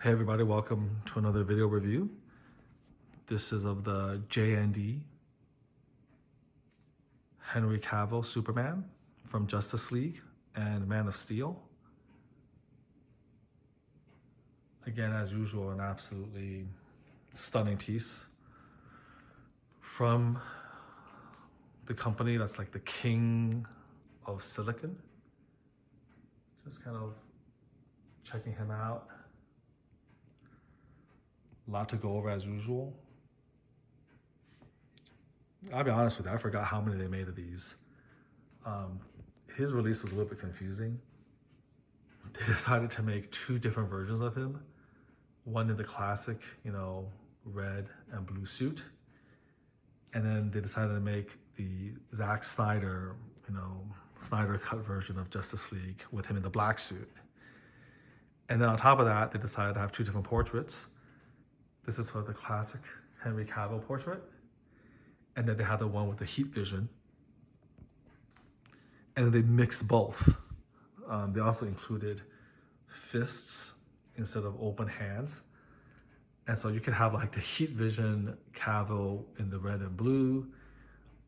Hey everybody, welcome to another video review. This is of the JND Henry Cavill Superman from Justice League and Man of Steel. Again, as usual, an absolutely stunning piece from the company that's like the king of Silicone. Just kind of checking him out. A lot to go over as usual. I'll be honest with you, I forgot how many they made of these. His release was a little bit confusing. They decided to make two different versions of him. One in the classic, red and blue suit. And then they decided to make the Zack Snyder, Snyder cut version of Justice League with him in the black suit. And then on top of that, they decided to have two different portraits. This is for the classic Henry Cavill portrait. And then they had the one with the heat vision. And then they mixed both. They also included fists instead of open hands. And so you could have like the heat vision Cavill in the red and blue,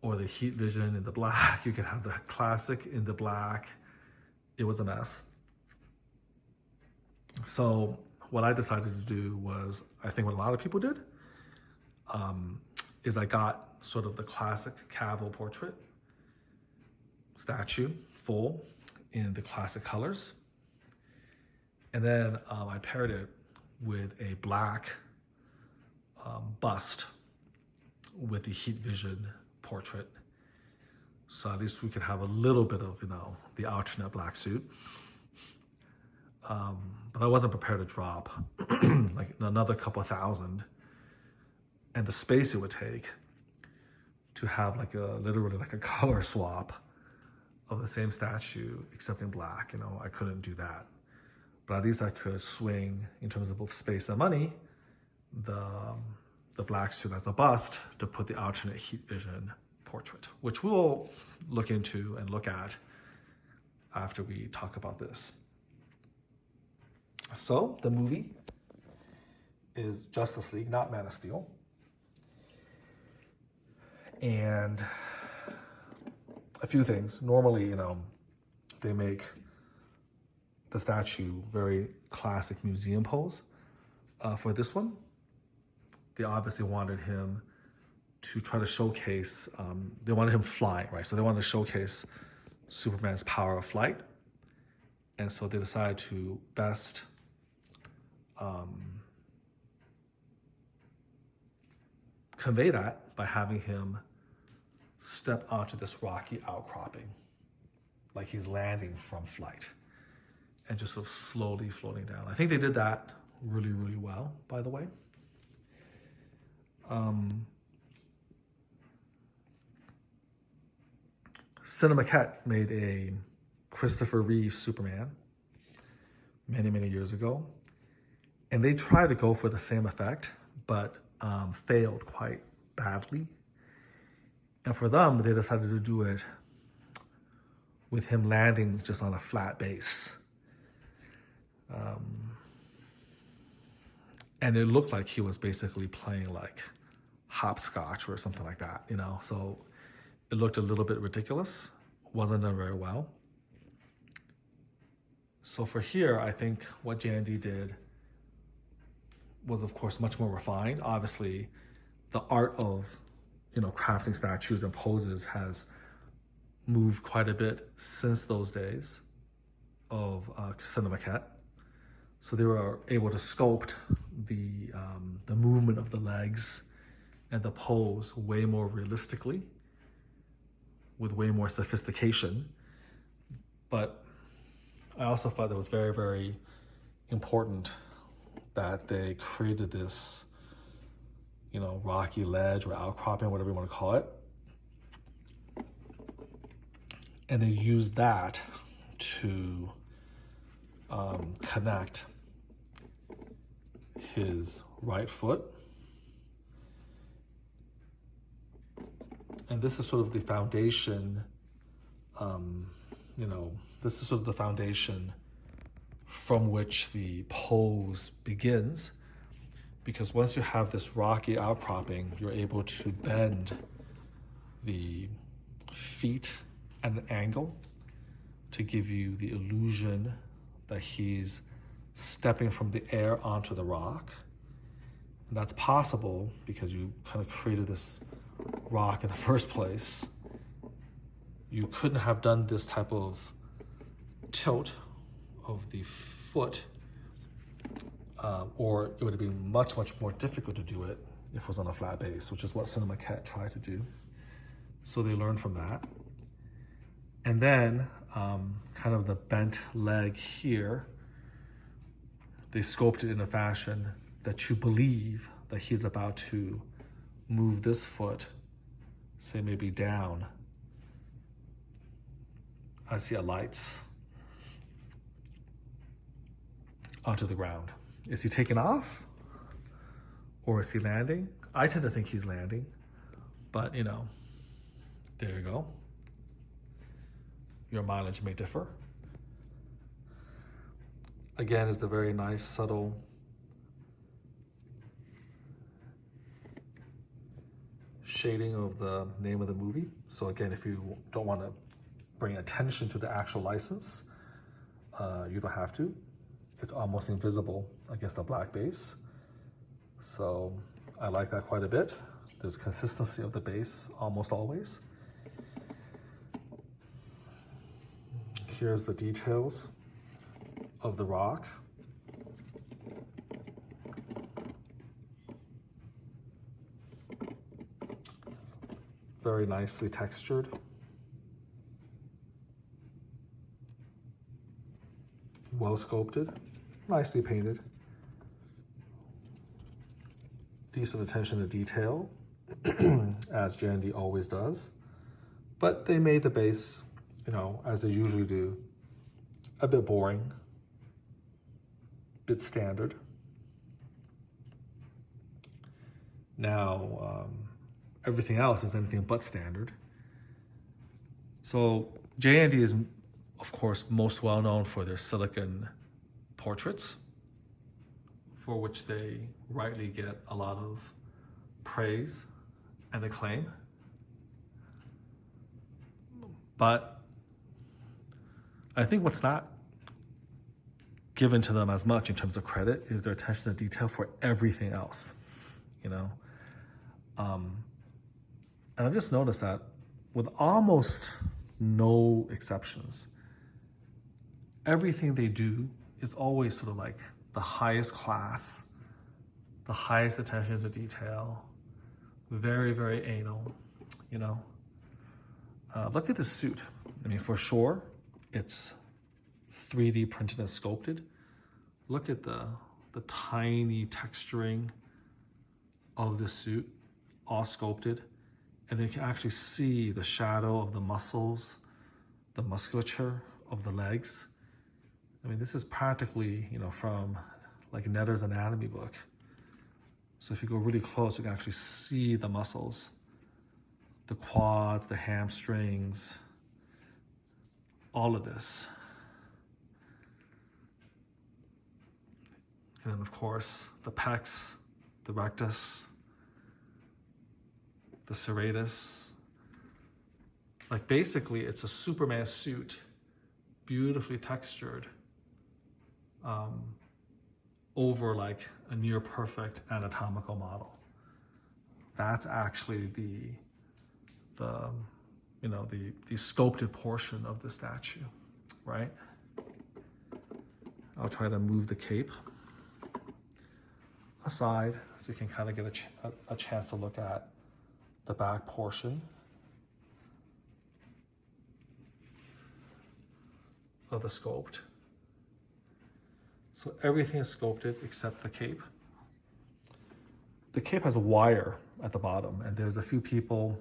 or the heat vision in the black. You could have the classic in the black. It was a mess. So what I decided to do was, I think what a lot of people did, is I got sort of the classic Cavill portrait statue, full in the classic colors. And then I paired it with a black bust with the heat vision portrait. So at least we could have a little bit of, the alternate black suit. But I wasn't prepared to drop like another couple thousand, and the space it would take to have literally like a color swap of the same statue except in black. I couldn't do that. But at least I could swing, in terms of both space and money, the black suit as a bust to put the alternate heat vision portrait, which we'll look into and look at after we talk about this. So the movie is Justice League, not Man of Steel. And a few things. Normally, they make the statue very classic museum pose. For this one, they obviously wanted him to try to showcase, they wanted him flying, right? So they wanted to showcase Superman's power of flight. And so they decided to best convey that by having him step onto this rocky outcropping, like he's landing from flight, and just sort of slowly floating down. I think they did that really, really well, by the way. Cinemaquette made a Christopher Reeve Superman many, many years ago. And they tried to go for the same effect, but failed quite badly. And for them, they decided to do it with him landing just on a flat base. And it looked like he was basically playing like hopscotch or something like that, So it looked a little bit ridiculous. Wasn't done very well. So for here, I think what JND did was, of course, much more refined. Obviously, the art of, crafting statues and poses has moved quite a bit since those days of Cinemaquette. So they were able to sculpt the movement of the legs and the pose way more realistically, with way more sophistication. But I also thought it was very, very important that they created this, rocky ledge or outcropping, whatever you want to call it. And they used that to connect his right foot. And this is sort of the foundation, this is sort of the foundation from which the pose begins, because once you have this rocky outcropping, you're able to bend the feet at an angle to give you the illusion that he's stepping from the air onto the rock. And that's possible because you kind of created this rock in the first place. You couldn't have done this type of tilt of the foot, or it would have been much, much more difficult to do it if it was on a flat base, which is what Cinema Cat tried to do. So they learned from that. And then kind of the bent leg here, they sculpted in a fashion that you believe that he's about to move this foot, say maybe down. I see it lights onto the ground. Is he taking off or is he landing? I tend to think he's landing, but you know, there you go. Your mileage may differ. Again, is the very nice, subtle shading of the name of the movie. So again, if you don't want to bring attention to the actual license, you don't have to. It's almost invisible against the black base. So I like that quite a bit. There's consistency of the base almost always. Here's the details of the rock. Very nicely textured. Well sculpted, nicely painted. Decent attention to detail, as JND always does. But they made the base, you know, as they usually do, a bit boring, bit standard. Now, everything else is anything but standard. So JND is, of course, most well known for their silicone portraits, for which they rightly get a lot of praise and acclaim. But I think what's not given to them as much in terms of credit is their attention to detail for everything else, you know? And I've just noticed that with almost no exceptions, everything they do is always sort of like the highest class, the highest attention to detail, very, very anal, you know? Look at this suit. I mean, for sure, it's 3D printed and sculpted. Look at the tiny texturing of this suit, all sculpted. And then you can actually see the shadow of the muscles, the musculature of the legs. I mean, this is practically, you know, from like Netter's anatomy book. So if you go really close, you can actually see the muscles, the quads, the hamstrings, all of this. And then of course, the pecs, the rectus, the serratus. Like basically it's a Superman suit, beautifully textured, over like a near perfect anatomical model. That's actually the you know, the sculpted portion of the statue, right? I'll try to move the cape aside so you can kind of get a chance to look at the back portion of the sculpt. So everything is sculpted except the cape. The cape has a wire at the bottom, and there's a few people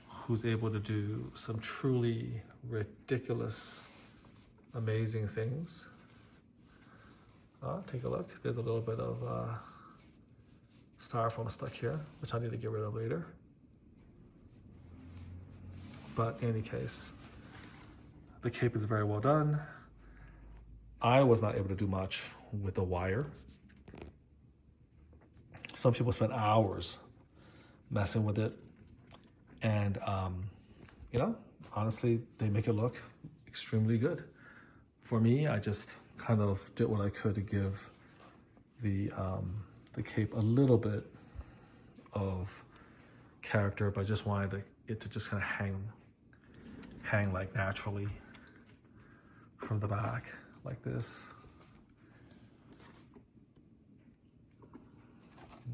who's able to do some truly ridiculous, amazing things. Take a look. There's a little bit of styrofoam stuck here, which I need to get rid of later. But in any case, the cape is very well done. I was not able to do much with the wire. Some people spend hours messing with it. And, honestly, they make it look extremely good. For me, I just kind of did what I could to give the cape a little bit of character, but I just wanted it to just kind of hang like naturally from the back like this.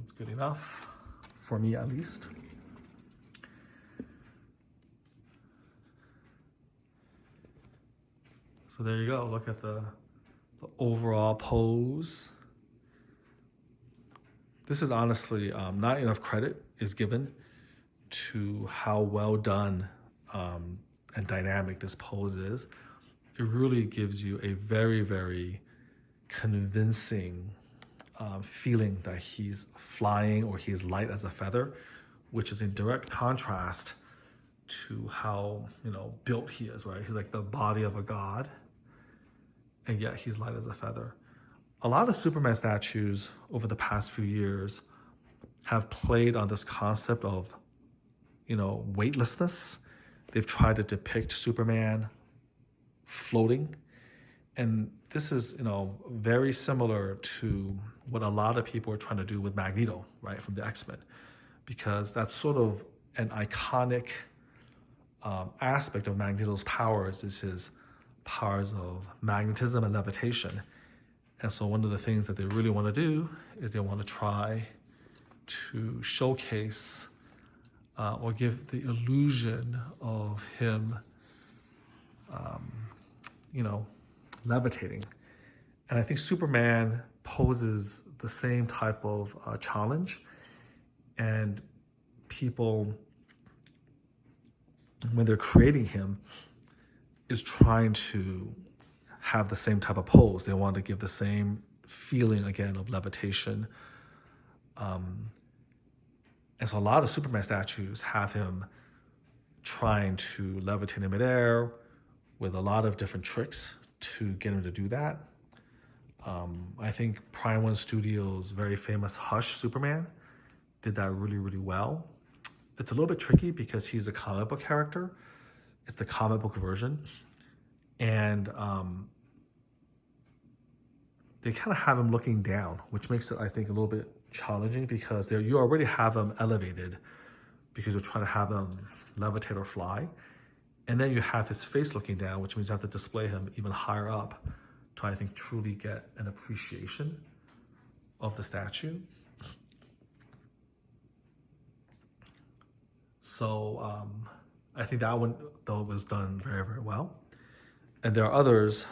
It's good enough for me, at least. So there you go. Look at the overall pose. This is honestly not enough credit is given to how well done and dynamic this pose is. It really gives you a very, very convincing feeling that he's flying or he's light as a feather, which is in direct contrast to how built he is, right? He's like the body of a god, and yet he's light as a feather. A lot of Superman statues over the past few years have played on this concept of weightlessness. They've tried to depict Superman floating, and this is very similar to what a lot of people are trying to do with Magneto, right, from the X-Men, because that's sort of an iconic aspect of Magneto's powers is his powers of magnetism and levitation. And so one of the things that they really want to do is they want to try to showcase or give the illusion of him levitating. And I think Superman poses the same type of challenge, and people, when they're creating him, is trying to have the same type of pose. They want to give the same feeling again of levitation. And so a lot of Superman statues have him trying to levitate in midair with a lot of different tricks to get him to do that. I think Prime One Studios' very famous Hush Superman did that really, really well. It's a little bit tricky because he's a comic book character. It's the comic book version. And they kind of have him looking down, which makes it, I think, a little bit challenging because you already have him elevated because you're trying to have him levitate or fly. And then you have his face looking down, which means you have to display him even higher up to, I think, truly get an appreciation of the statue. So I think that one, though, was done very, very well. And there are others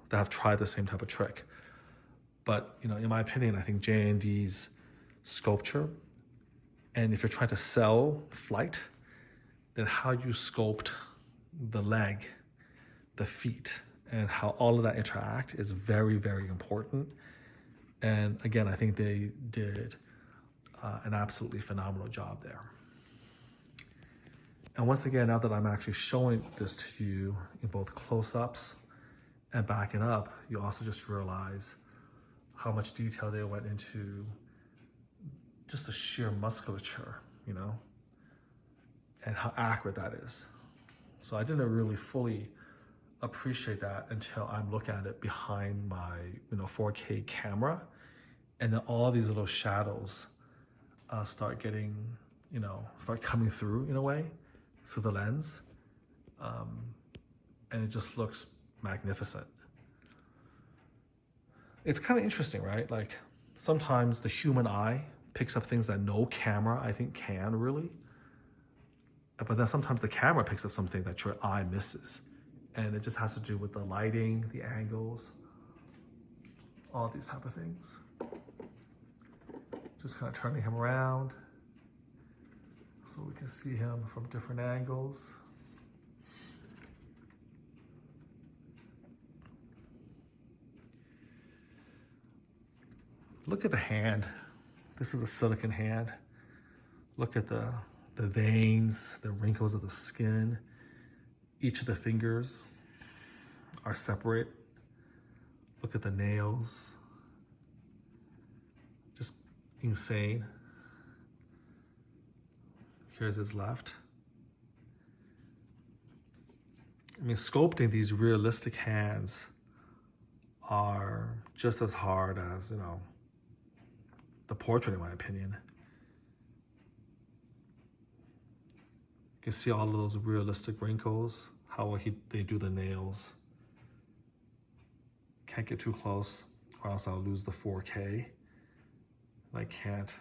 that have tried the same type of trick. But, in my opinion, I think JND's sculpture, and if you're trying to sell flight, then how you sculpt the leg, the feet, and how all of that interact is very, very important. And again, I think they did an absolutely phenomenal job there. And once again, now that I'm actually showing this to you in both close-ups and backing up, you also just realize how much detail they went into just the sheer musculature, and how accurate that is. So I didn't really fully appreciate that until I'm looking at it behind my 4K camera, and then all these little shadows start coming through in a way through the lens, and it just looks magnificent. It's kind of interesting, right? Like sometimes the human eye picks up things that no camera, I think, can really. But then sometimes the camera picks up something that your eye misses. And it just has to do with the lighting, the angles, all these type of things. Just kind of turning him around so we can see him from different angles. Look at the hand. This is a silicone hand. Look at the veins, the wrinkles of the skin. Each of the fingers are separate. Look at the nails. Just insane. Here's his left. I mean, sculpting these realistic hands are just as hard as, you know, the portrait, in my opinion. You can see all of those realistic wrinkles, how they do the nails. Can't get too close or else I'll lose the 4K. I can't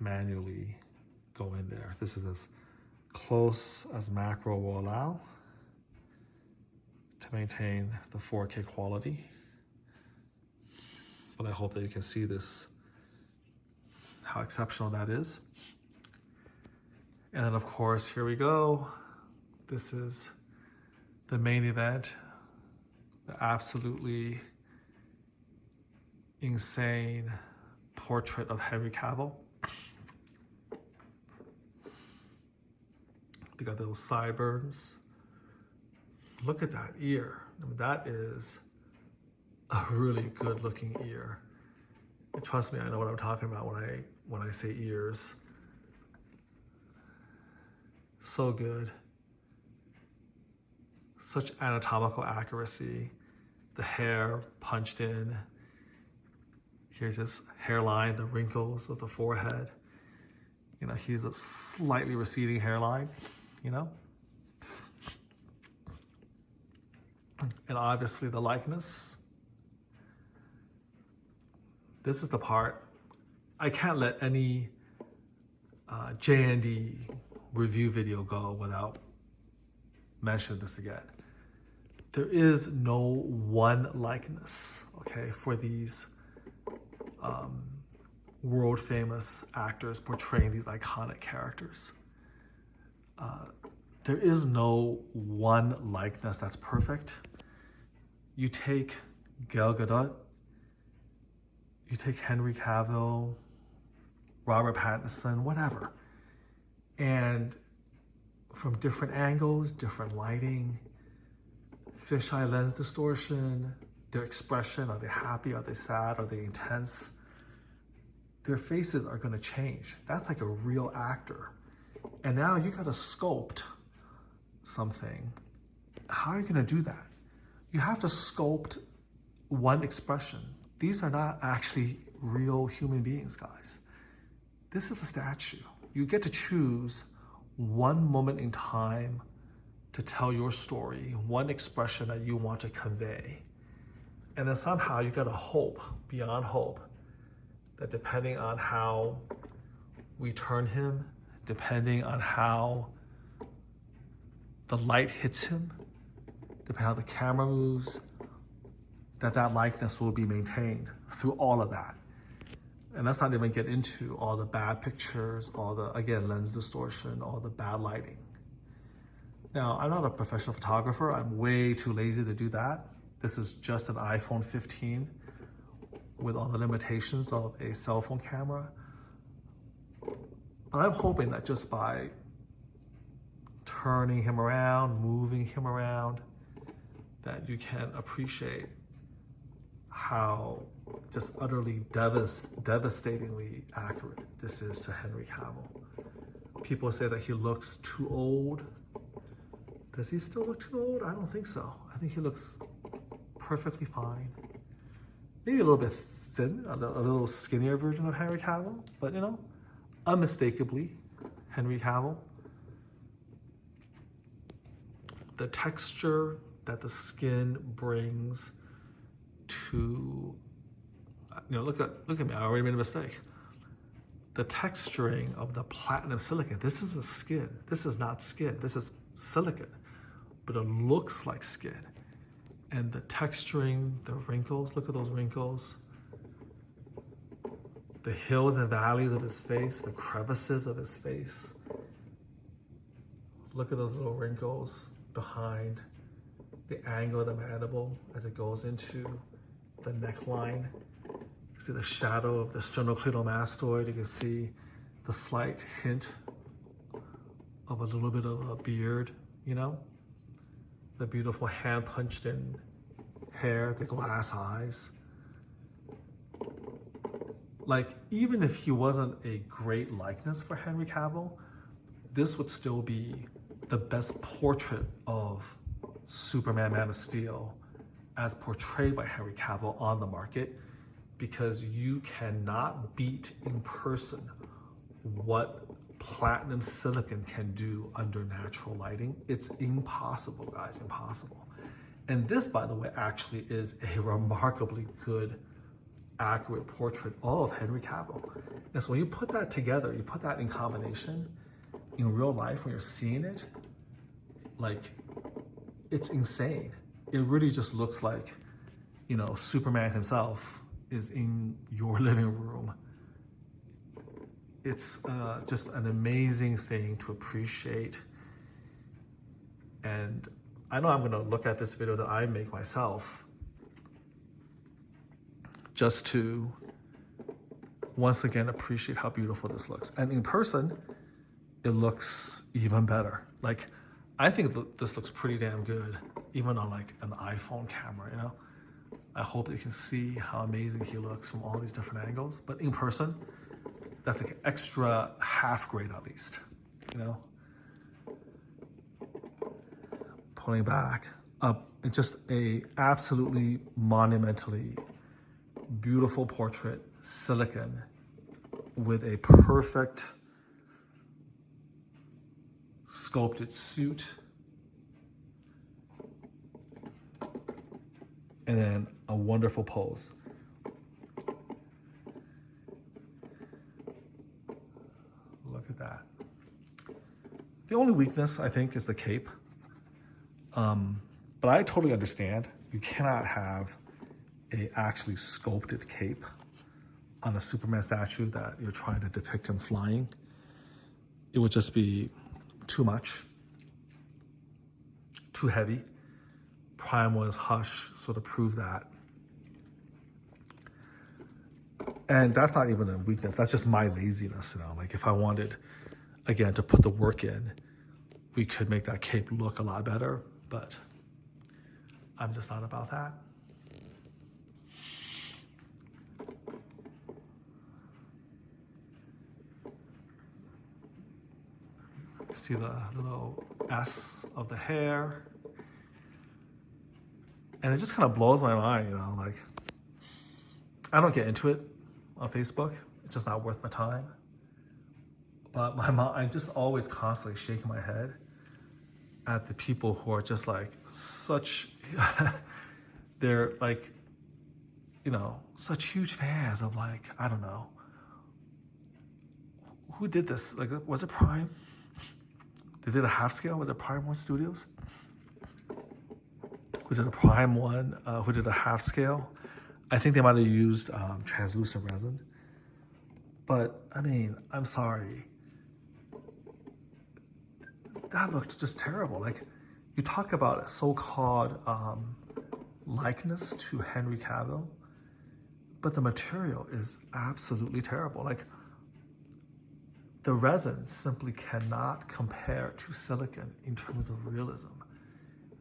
manually go in there. This is as close as macro will allow to maintain the 4K quality. But I hope that you can see this, how exceptional that is. And then of course, here we go. This is the main event, the absolutely insane portrait of Henry Cavill. They got those sideburns. Look at that ear. I mean, that is a really good looking ear. And trust me, I know what I'm talking about when I say ears. So good. Such anatomical accuracy. The hair punched in. Here's his hairline, the wrinkles of the forehead. You know, he's a slightly receding hairline, you know? And obviously the likeness. This is the part, I can't let any JND review video go without mentioning this again. There is no one likeness, okay, for these world famous actors portraying these iconic characters. There is no one likeness that's perfect. You take Gal Gadot, you take Henry Cavill, Robert Pattinson, whatever. And from different angles, different lighting, fisheye lens distortion, their expression, are they happy, are they sad, are they intense? Their faces are gonna change. That's like a real actor. And now you gotta sculpt something. How are you gonna do that? You have to sculpt one expression. These are not actually real human beings, guys. This is a statue. You get to choose one moment in time to tell your story, one expression that you want to convey. And then somehow you gotta hope, beyond hope, that depending on how we turn him, depending on how the light hits him, depending on how the camera moves, that likeness will be maintained through all of that. And let's not even get into all the bad pictures, all the, again, lens distortion, all the bad lighting. Now, I'm not a professional photographer. I'm way too lazy to do that. This is just an iPhone 15 with all the limitations of a cell phone camera. But I'm hoping that just by turning him around, moving him around, that you can appreciate how just utterly devastatingly accurate this is to Henry Cavill. People say that he looks too old. Does he still look too old? I don't think so. I think he looks perfectly fine. Maybe a little bit thin, a little skinnier version of Henry Cavill, but you know, unmistakably Henry Cavill. The texture that the skin brings to, you know, look at me, I already made a mistake. The texturing of the platinum silicone, this is the skin. This is not skin, this is silicone, but it looks like skin. And the texturing, the wrinkles, look at those wrinkles. The hills and valleys of his face, the crevices of his face. Look at those little wrinkles behind the angle of the mandible as it goes into the neckline. You can see the shadow of the sternocleidomastoid. You can see the slight hint of a little bit of a beard, you know? The beautiful hand punched in hair, the glass eyes. Like, even if he wasn't a great likeness for Henry Cavill, this would still be the best portrait of Superman, Man of Steel, as portrayed by Henry Cavill on the market, because you cannot beat in person what platinum silicon can do under natural lighting. It's impossible, guys, impossible. And this, by the way, actually is a remarkably good, accurate portrait of Henry Cavill. And so when you put that together, you put that in combination in real life, when you're seeing it, like, it's insane. It really just looks like, you know, Superman himself is in your living room. It's just an amazing thing to appreciate. And I know I'm gonna look at this video that I make myself just to once again appreciate how beautiful this looks. And in person, it looks even better. Like, I think this looks pretty damn good, even on like an iPhone camera, you know? I hope that you can see how amazing he looks from all these different angles. But in person, that's like an extra half grade at least, you know? Pulling back up, it's just a absolutely monumentally beautiful portrait, silicon, with a perfect sculpted suit, and then a wonderful pose. Look at that. The only weakness, I think, is the cape. But I totally understand. You cannot have a actually sculpted cape on a Superman statue that you're trying to depict him flying. It would just be too much, too heavy. Prime was Hush, so to prove that. And that's not even a weakness, that's just my laziness, you know? Like, if I wanted, again, to put the work in, we could make that cape look a lot better, but I'm just not about that. See the little S of the hair. And it just kind of blows my mind, you know, like, I don't get into it on Facebook. It's just not worth my time. But my mom, I'm just always constantly shaking my head at the people who are just like such, they're like, you know, such huge fans of, like, I don't know, who did this? Like, was it Prime? They did a half scale. Was it Prime One Studios? Who did a Prime one? Who did a half scale? I think they might have used translucent resin. But I mean, I'm sorry. That looked just terrible. Like, you talk about a so-called likeness to Henry Cavill, but the material is absolutely terrible. Like, the resin simply cannot compare to silicon in terms of realism.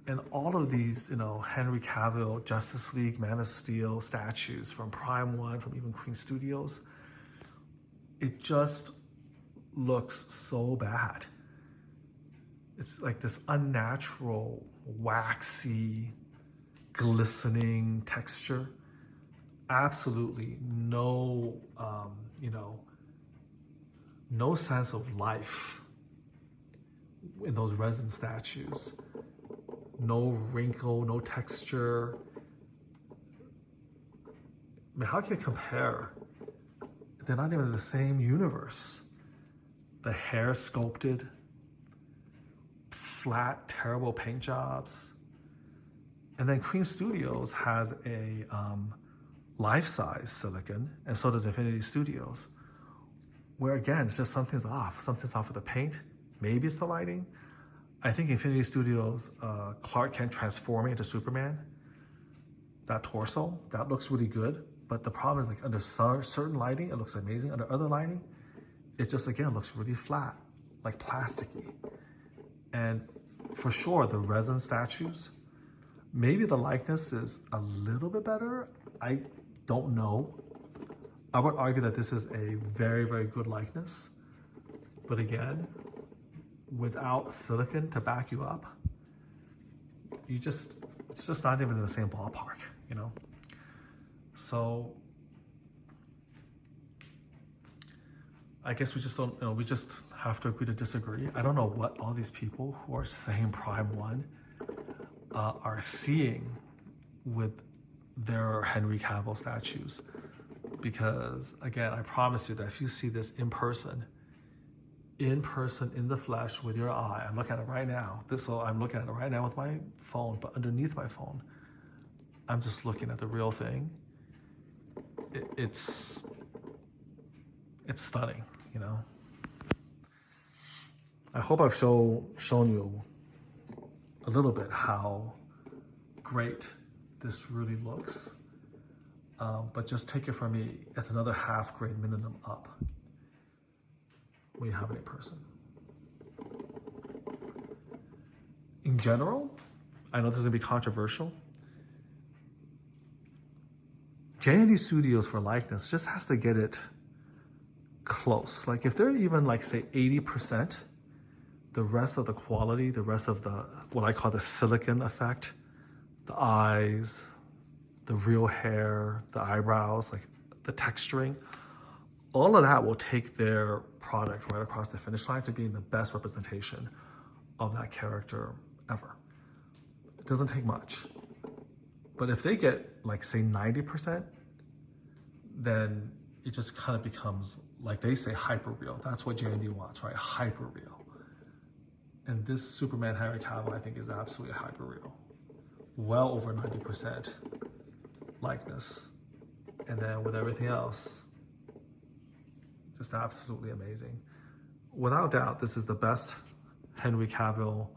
And all of these, you know, Henry Cavill, Justice League, Man of Steel statues from Prime One, from even Queen Studios, it just looks so bad. It's like this unnatural, waxy, glistening texture. Absolutely no, you know, no sense of life in those resin statues. No wrinkle, no texture. I mean, how can you compare? They're not even in the same universe. The hair sculpted, flat, terrible paint jobs. And then Queen Studios has a life-size silicon, and so does Infinity Studios, where again, it's just something's off. Something's off with the paint. Maybe it's the lighting. I think Infinity Studios, Clark Kent transforming into Superman, that torso, that looks really good. But the problem is, like, under certain lighting, it looks amazing. Under other lighting, it just, again, looks really flat, like plasticky. And for sure, the resin statues, Maybe the likeness is a little bit better. I don't know. I would argue that this is a very, very good likeness. But again, without silicon to back you up, it's just not even in the same ballpark, you know? So I guess we just don't, we just have to agree to disagree. I don't know what all these people who are saying Prime 1 are seeing with their Henry Cavill statues. Because again, I promise you that if you see this in person, in the flesh with your eye, I'm looking at it right now. I'm looking at it right now with my phone, but underneath my phone, I'm just looking at the real thing. It's stunning, you know. I hope I've shown you a little bit how great this really looks. But just take it from me, it's another half grade minimum up when you have it in person. In general, I know this is gonna be controversial. JND Studios for likeness just has to get it close. Like if they're even like say 80%, the rest of the quality, the rest of the, what I call the silicon effect, the eyes, the real hair, the eyebrows, like the texturing, all of that will take their product right across the finish line to being the best representation of that character ever. It doesn't take much. But if they get like say 90%, then it just kind of becomes, like they say, hyperreal. That's what JND wants, right? Hyperreal. And this Superman Henry Cavill, I think, is absolutely hyperreal. Well over 90% likeness. And then with everything else, just absolutely amazing. Without doubt, this is the best Henry Cavill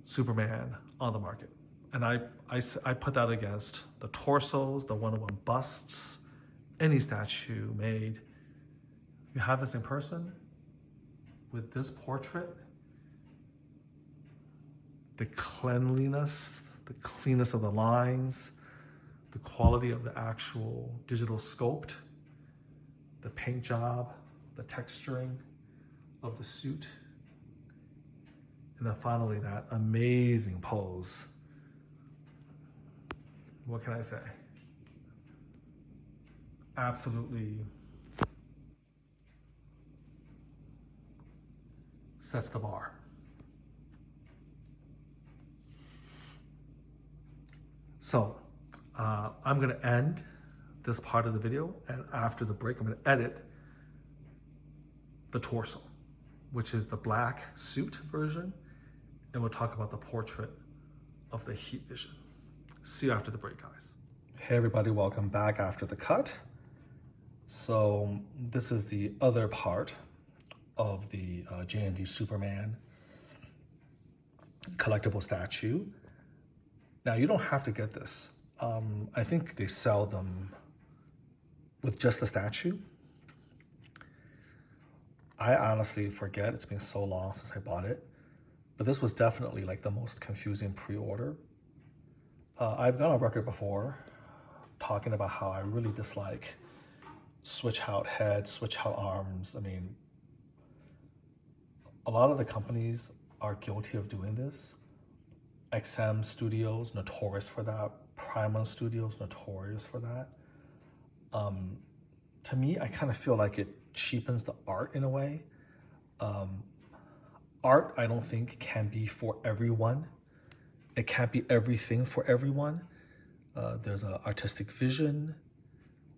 Superman on the market. And I put that against the torsos, the one-on-one busts, any statue made. You have this in person with this portrait, the cleanliness, the cleanness of the lines, the quality of the actual digital sculpt, the paint job, the texturing of the suit, and then finally that amazing pose. What can I say? Absolutely sets the bar. So I'm gonna end this part of the video, and after the break, I'm gonna edit the torso, which is the black suit version, and we'll talk about the portrait of the heat vision. See you after the break, guys. Hey everybody, welcome back after the cut. So this is the other part of the JND Superman collectible statue. Now you don't have to get this. I think they sell them with just the statue. I honestly forget, it's been so long since I bought it, but this was definitely like the most confusing pre-order. I've gone on record before talking about how I really dislike switch out heads, switch out arms. I mean, a lot of the companies are guilty of doing this. XM Studios, notorious for that. Prime Studios, notorious for that. To me, I kind of feel like it cheapens the art in a way. Art, I don't think, can be for everyone. It can't be everything for everyone. There's an artistic vision.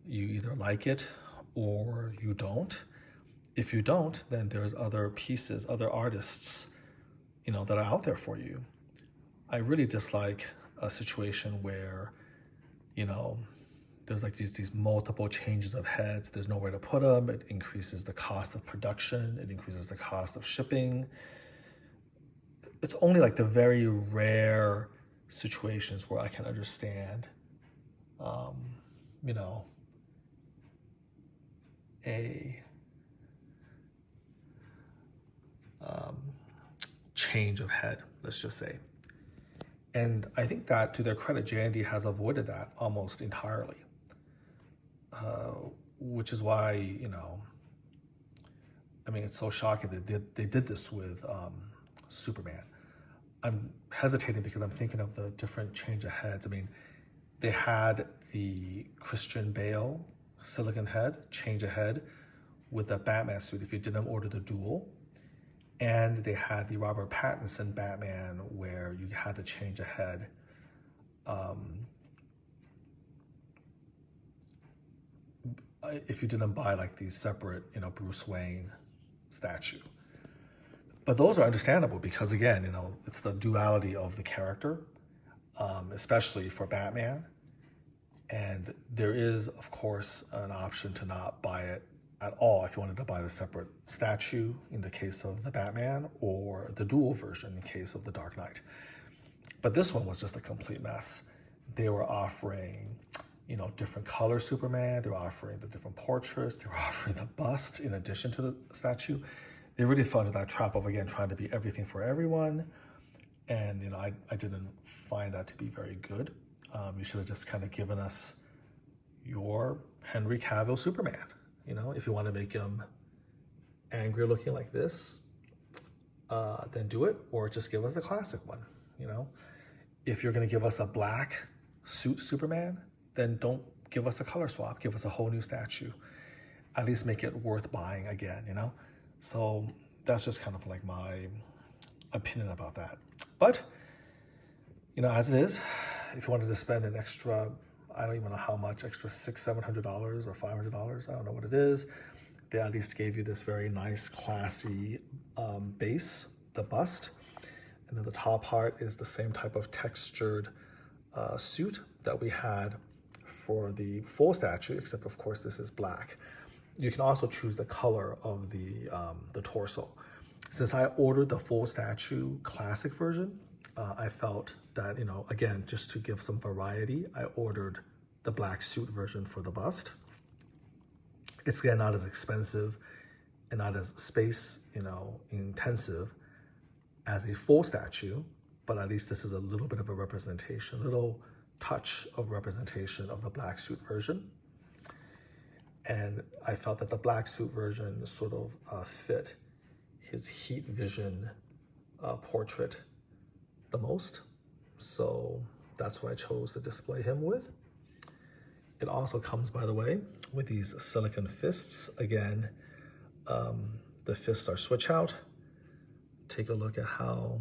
You either like it or you don't. If you don't, then there's other pieces, other artists, that are out there for you. I really dislike a situation where, there's like these multiple changes of heads. There's nowhere to put them. It increases the cost of production. It increases the cost of shipping. It's only like the very rare situations where I can understand, a change of head, let's just say. And I think that, to their credit, JND has avoided that almost entirely, which is why, I mean, it's so shocking that they did this with Superman. I'm hesitating because I'm thinking of the different change of heads. I mean, they had the Christian Bale silicone head, change of head with the Batman suit if you didn't order the dual. And they had the Robert Pattinson Batman where you had to change a head. If you didn't buy like these separate, Bruce Wayne statue. But those are understandable because, again, it's the duality of the character, especially for Batman. And there is, of course, an option to not buy it at all if you wanted to buy the separate statue in the case of the Batman, or the dual version in case of the Dark Knight. But this one was just a complete mess. They were offering, different color Superman. They were offering the different portraits. They were offering the bust in addition to the statue. They really fell into that trap of, again, trying to be everything for everyone. And, I didn't find that to be very good. You should have just kind of given us your Henry Cavill Superman. If you want to make him angry looking like this, then do it, or just give us the classic one. If you're going to give us a black suit Superman, then don't give us a color swap. Give us a whole new statue. At least make it worth buying again, So that's just kind of like my opinion about that. But, as it is, if you wanted to spend an extra, I don't even know how much, extra $600-700 or $500, I don't know what it is, they at least gave you this very nice, classy base, the bust. And then the top part is the same type of textured suit that we had for the full statue, except of course this is black. You can also choose the color of the torso. Since I ordered the full statue classic version, I felt that, again, just to give some variety, I ordered the black suit version for the bust. It's, again, not as expensive and not as space, intensive as a full statue, but at least this is a little bit of a representation, a little touch of representation of the black suit version. And I felt that the black suit version sort of fit his heat vision portrait the most. So that's what I chose to display him with. It also comes, by the way, with these silicone fists. Again, the fists are switch out. Take a look at how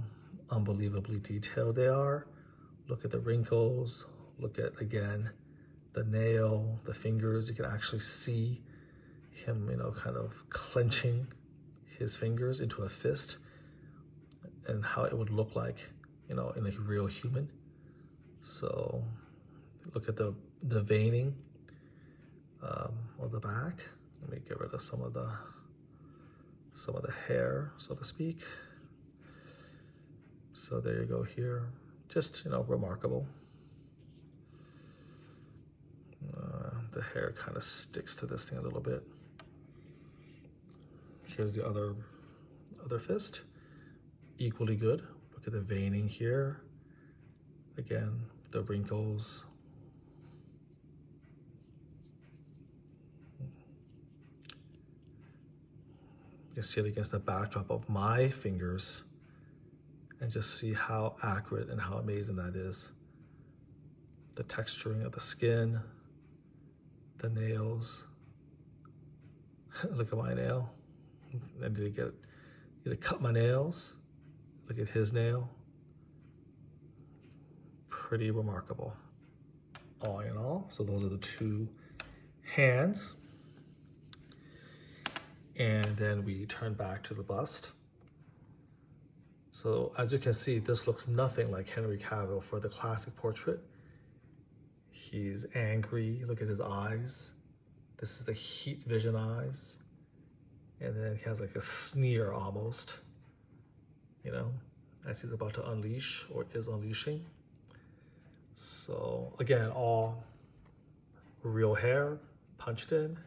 unbelievably detailed they are. Look at the wrinkles. Look at, again, the nail, the fingers. You can actually see him, kind of clenching his fingers into a fist, and how it would look like, in a real human. So look at the veining of the back. Let me get rid of some of the hair, so to speak. So there you go here. Just, remarkable. The hair kind of sticks to this thing a little bit. Here's the other fist. Equally good. Look at the veining here. Again, the wrinkles. You see it against the backdrop of my fingers and just see how accurate and how amazing that is. The texturing of the skin, the nails. Look at my nail. I need to cut my nails. Look at his nail. Pretty remarkable, all in all. So those are the two hands. And then we turn back to the bust. So as you can see, this looks nothing like Henry Cavill for the classic portrait. He's angry. Look at his eyes. This is the heat vision eyes. And then he has like a sneer almost, as he's about to unleash or is unleashing. So again, all real hair punched in.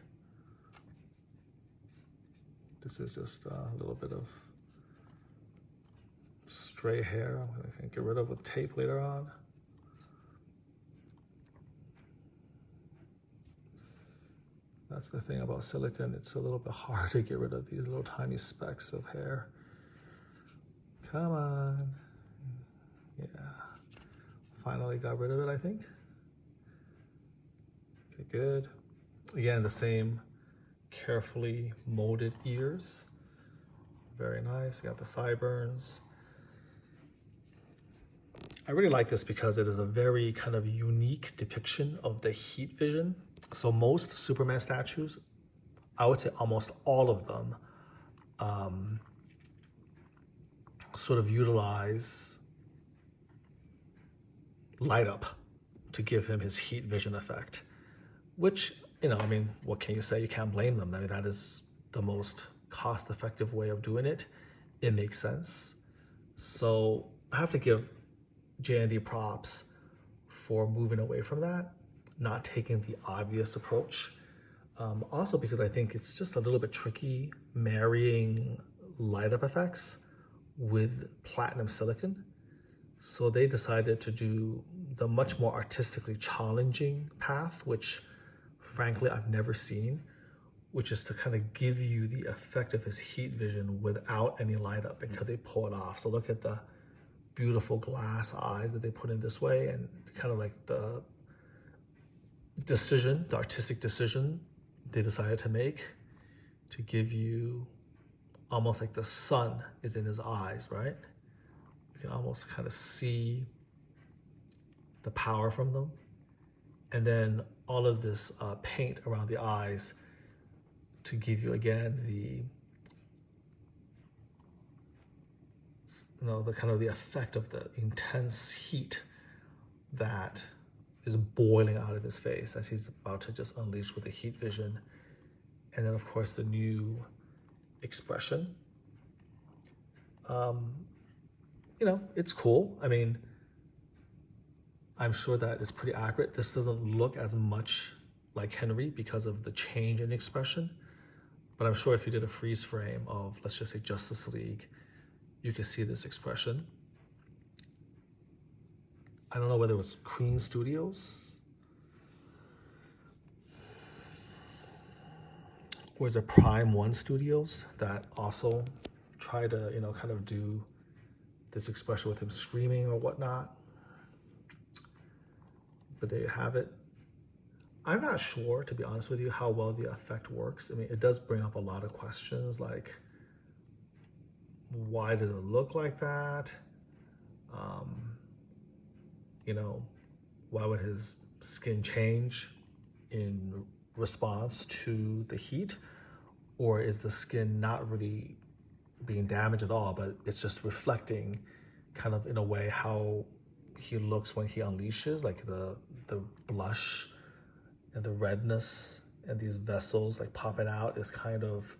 This is just a little bit of stray hair I can get rid of with tape later on. That's the thing about silicone, it's a little bit hard to get rid of these little tiny specks of hair. Come on. Yeah. Finally got rid of it, I think. Okay, good. Again, the same carefully molded ears. Very nice. Got the sideburns. I really like this because it is a very kind of unique depiction of the heat vision. So most Superman statues, I would say almost all of them, sort of utilize light up to give him his heat vision effect, which, you know, I mean, what can you say? You can't blame them. I mean, that is the most cost-effective way of doing it. It makes sense. So I have to give JND props for moving away from that, not taking the obvious approach. Also because I think it's just a little bit tricky marrying light up effects with platinum silicon. So they decided to do the much more artistically challenging path, which frankly I've never seen, which is to kind of give you the effect of his heat vision without any light up, and could they pull it off? So look at the beautiful glass eyes that they put in this way, and kind of like the decision, the artistic decision they decided to make to give you almost like the sun is in his eyes, right? You can almost kind of see the power from them. And then all of this paint around the eyes to give you, again, the, you know, the kind of the effect of the intense heat that is boiling out of his face as he's about to just unleash with the heat vision. And then of course the new expression. You know, it's cool. I mean, I'm sure that it's pretty accurate. This doesn't look as much like Henry because of the change in expression, but I'm sure if you did a freeze frame of, let's just say, Justice League, you can see this expression. I don't know whether it was Queen Studios or is it Prime One Studios that also try to, you know, kind of do this expression with him screaming or whatnot. But there you have it. I'm not sure, to be honest with you, how well the effect works. I mean, it does bring up a lot of questions, like, why does it look like that? You know, why would his skin change in response to the heat? Or is the skin not really being damaged at all, but it's just reflecting kind of in a way how he looks when he unleashes, like the blush and the redness and these vessels like popping out is kind of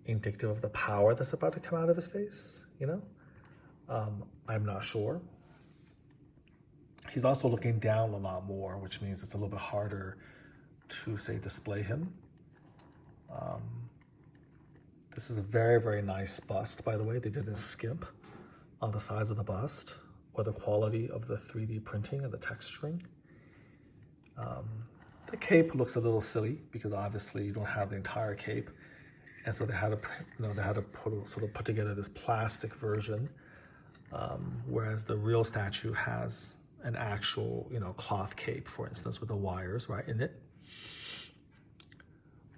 indicative of the power that's about to come out of his face, you know? I'm not sure. He's also looking down a lot more, which means it's a little bit harder to, say, display him. This is a very, very nice bust, by the way. They didn't skimp on the size of the bust or the quality of the 3D printing and the texturing. The cape looks a little silly because obviously you don't have the entire cape, and so they had to, you know, they had to put together this plastic version, whereas the real statue has an actual, you know, cloth cape, for instance, with the wires right in it.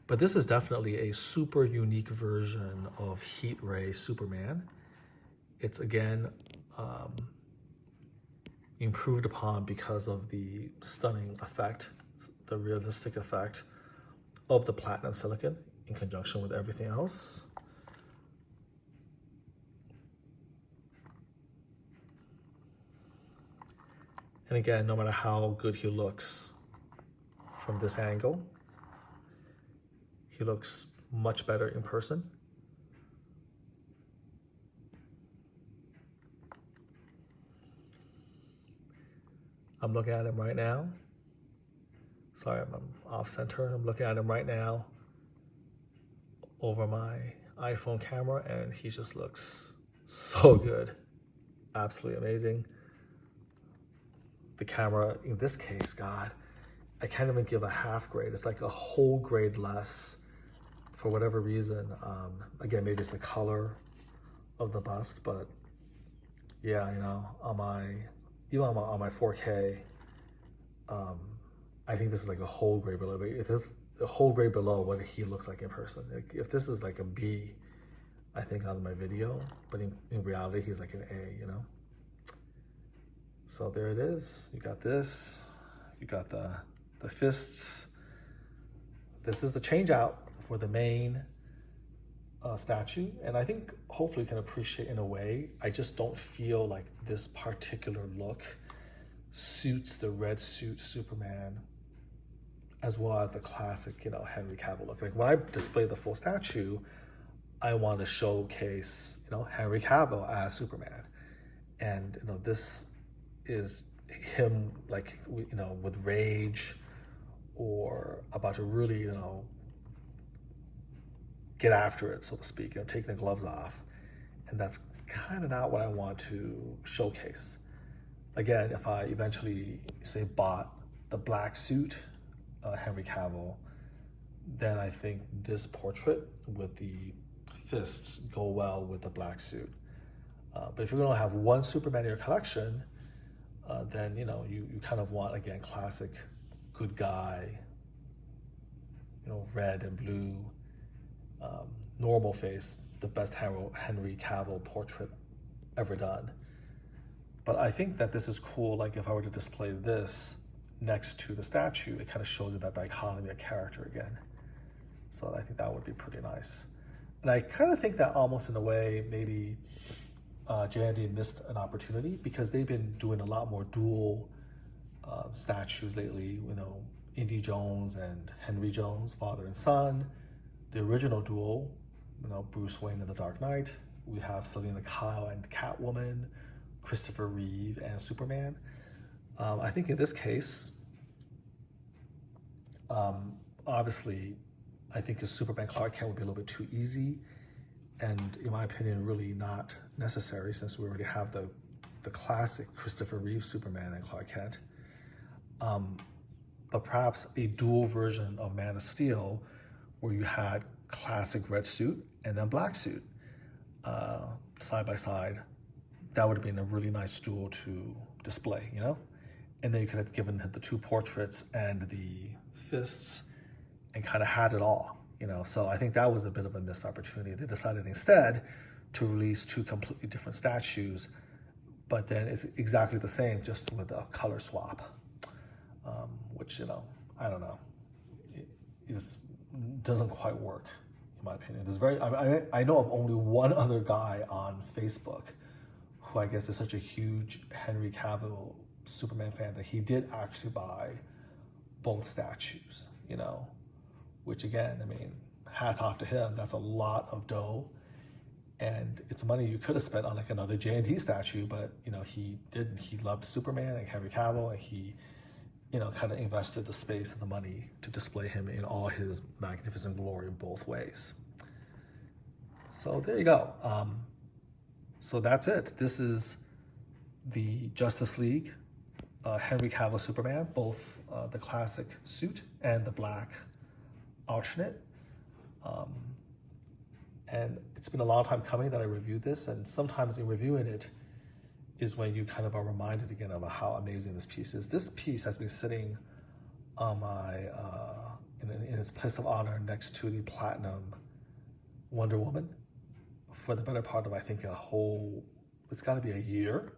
But this is definitely a super unique version of Heat Ray Superman. It's, again, improved upon because of the stunning effect, the realistic effect of the platinum silicon in conjunction with everything else. And again, no matter how good he looks from this angle, he looks much better in person. I'm looking at him right now. Sorry, I'm off center. I'm looking at him right now over my iPhone camera, and he just looks so good. absolutely amazing. The camera, in this case, God, I can't even give a half grade. It's like a whole grade less for whatever reason. Again, maybe it's the color of the bust, but yeah, you know, on my 4K, I think this is like a whole grade below. But if it's a whole grade below what he looks like in person, like if this is like a B, I think on my video, but in reality, he's like an A, you know? So there it is. You got this, you got the fists. This is the change out for the main statue. And I think hopefully you can appreciate in a way, I just don't feel like this particular look suits the red suit Superman as well as the classic, you know, Henry Cavill look. Like when I display the full statue, I want to showcase, you know, Henry Cavill as Superman. And, you know, this is him like, you know, with rage or about to really, you know, get after it, so to speak, you know, taking the gloves off. And that's kind of not what I want to showcase. Again, if I eventually, say, bought the black suit, Henry Cavill, then I think this portrait with the fists go well with the black suit. But if you're going to have one Superman in your collection, then, you know, you kind of want, again, classic good guy, you know, red and blue, normal face, the best Henry Cavill portrait ever done. But I think that this is cool. Like if I were to display this next to the statue, it kind of shows you that dichotomy of character again. So I think that would be pretty nice. And I kind of think that almost in a way, maybe JND missed an opportunity because they've been doing a lot more dual statues lately. You know, Indy Jones and Henry Jones, father and son. The original duo, you know, Bruce Wayne and the Dark Knight. We have Selina Kyle and Catwoman, Christopher Reeve and Superman. I think in this case, obviously, I think his Superman Clark Kent would be a little bit too easy, and in my opinion, really not necessary since we already have the classic Christopher Reeve Superman and Clark Kent. But perhaps a dual version of Man of Steel, where you had classic red suit and then black suit side by side. That would have been a really nice duel to display, you know? And then you could have given the two portraits and the fists and kind of had it all, you know? So I think that was a bit of a missed opportunity. They decided instead to release two completely different statues, but then it's exactly the same, just with a color swap, which, you know, I don't know. It doesn't quite work, in my opinion. I know of only one other guy on Facebook who I guess is such a huge Henry Cavill Superman fan that he did actually buy both statues, you know, which again, I mean, hats off to him. That's a lot of dough. And it's money you could have spent on like another JND statue, but, you know, he didn't. He loved Superman and Henry Cavill, and he, you know, kind of invested the space and the money to display him in all his magnificent glory in both ways. So there you go. So that's it. This is the Justice League, Henry Cavill Superman, both the classic suit and the black alternate. And it's been a long time coming that I reviewed this, and sometimes in reviewing it is when you kind of are reminded again of how amazing this piece is. This piece has been sitting on my, in its place of honor next to the Platinum Wonder Woman for the better part of, I think, it's gotta be a year,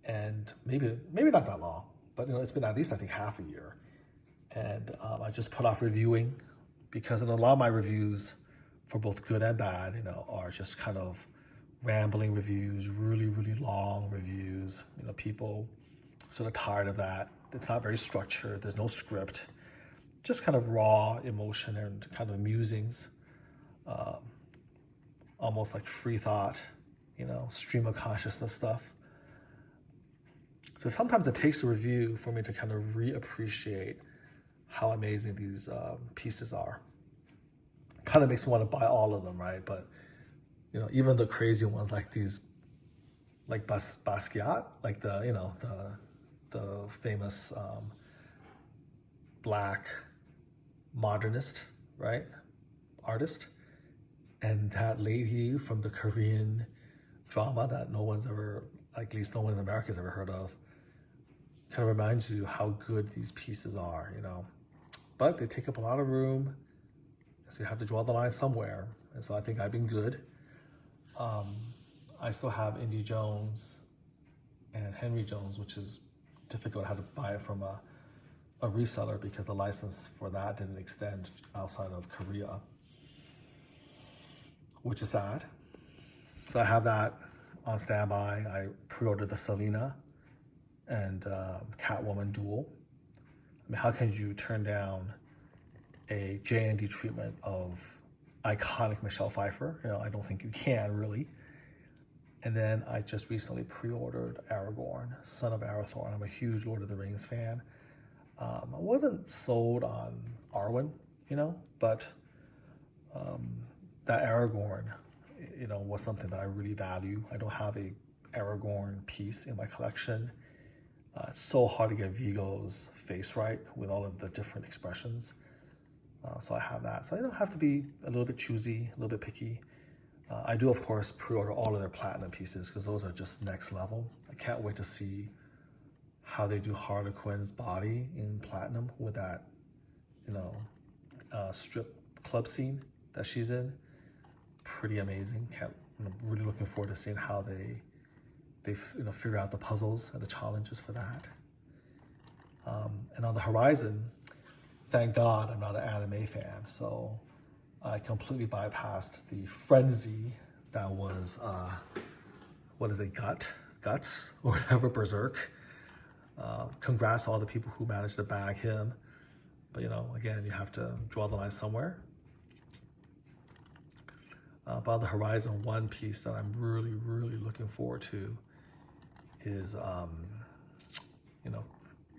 and maybe not that long, but, you know, it's been at least, I think, half a year. And I just put off reviewing because in a lot of my reviews, for both good and bad, you know, are just kind of rambling reviews, really, really long reviews. You know, people sort of tired of that. It's not very structured. There's no script, just kind of raw emotion and kind of musings, almost like free thought, you know, stream of consciousness stuff. So sometimes it takes a review for me to kind of reappreciate how amazing these pieces are. Kind of makes me want to buy all of them, right? But, you know, even the crazy ones like these like Basquiat, like the famous black modernist, right, artist, and that lady from the Korean drama that no one's ever, like at least no one in America has ever heard of, kind of reminds you how good these pieces are, you know. But they take up a lot of room, so you have to draw the line somewhere. And so I think I've been good. I still have Indy Jones and Henry Jones, which is difficult. I had to buy it from a reseller because the license for that didn't extend outside of Korea, which is sad. So I have that on standby. I pre-ordered the Selena and Catwoman duel. I mean, how can you turn down a JND treatment of iconic Michelle Pfeiffer? You know, I don't think you can really. And then I just recently pre-ordered Aragorn, Son of Arathorn. I'm a huge Lord of the Rings fan. I wasn't sold on Arwen, you know, but that Aragorn, you know, was something that I really value. I don't have a Aragorn piece in my collection. It's so hard to get Viggo's face right with all of the different expressions. So I have that. So I don't have to be a little bit choosy, a little bit picky. I do, of course, pre-order all of their platinum pieces because those are just next level. I can't wait to see how they do Harley Quinn's body in platinum with that, you know, strip club scene that she's in. Pretty amazing. I'm really looking forward to seeing how they figure out the puzzles and the challenges for that. And on the horizon, thank God I'm not an anime fan, so I completely bypassed the frenzy that was, what is it, Guts, or whatever, Berserk. Congrats to all the people who managed to bag him. But, you know, again, you have to draw the line somewhere. But on the horizon, one piece that I'm really, really looking forward to is, you know,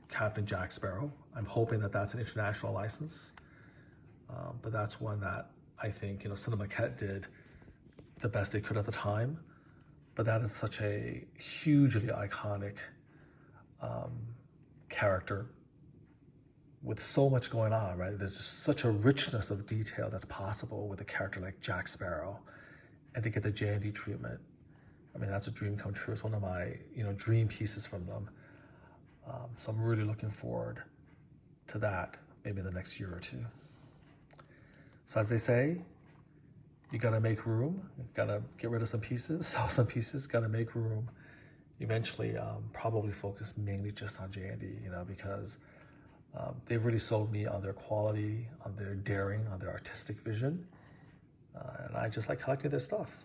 Captain Jack Sparrow. I'm hoping that that's an international license. But that's one that I think, you know, Cinemaquette did the best they could at the time. But that is such a hugely iconic character with so much going on, right? There's just such a richness of detail that's possible with a character like Jack Sparrow. And to get the JND treatment, I mean, that's a dream come true. It's one of my, you know, dream pieces from them. So I'm really looking forward to that maybe in the next year or two. So as they say, you gotta make room, you gotta get rid of some pieces, sell some pieces, gotta make room. Eventually, probably focus mainly just on JND, you know, because they've really sold me on their quality, on their daring, on their artistic vision. And I just like collecting their stuff.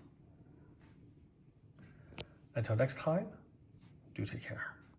Until next time, do take care.